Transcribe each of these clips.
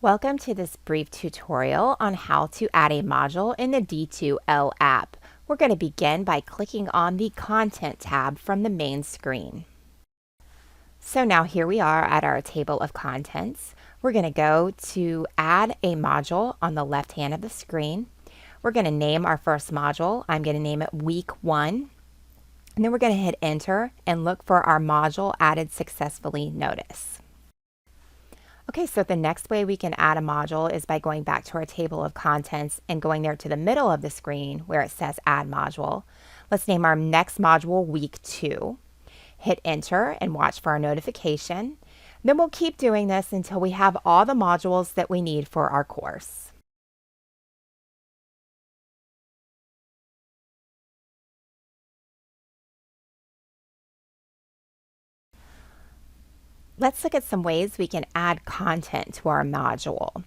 Welcome to this brief tutorial on how to add a module in the D2L app. We're going to begin by clicking on the Content tab from the main screen. So now here we are at our table of contents. We're going to go to Add a Module on the left hand of the screen. We're going to name our first module. I'm going to name it Week 1. And then we're going to hit Enter and look for our module added successfully notice. Okay, so the next way we can add a module is by going back to our table of contents and going there to the middle of the screen where it says Add Module. Let's name our next module Week 2. Hit Enter and watch for our notification. Then we'll keep doing this until we have all the modules that we need for our course. Let's look at some ways we can add content to our module.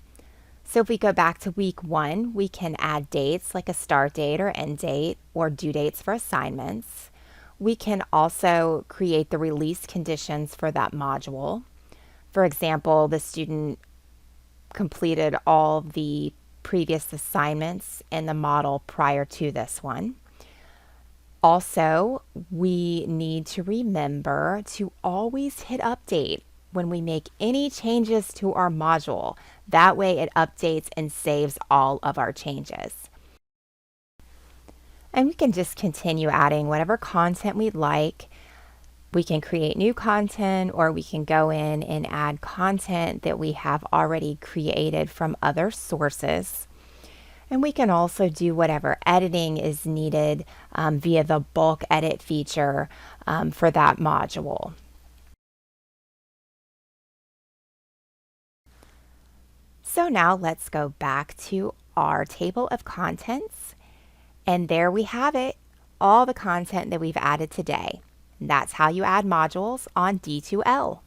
So if we go back to Week 1, we can add dates like a start date or end date or due dates for assignments. We can also create the release conditions for that module. For example, the student completed all the previous assignments in the model prior to this one. Also, we need to remember to always hit update when we make any changes to our module. That way it updates and saves all of our changes. And we can just continue adding whatever content we'd like. We can create new content, or we can go in and add content that we have already created from other sources. And we can also do whatever editing is needed via the bulk edit feature for that module. So now let's go back to our table of contents. And there we have it, all the content that we've added today. And that's how you add modules on D2L.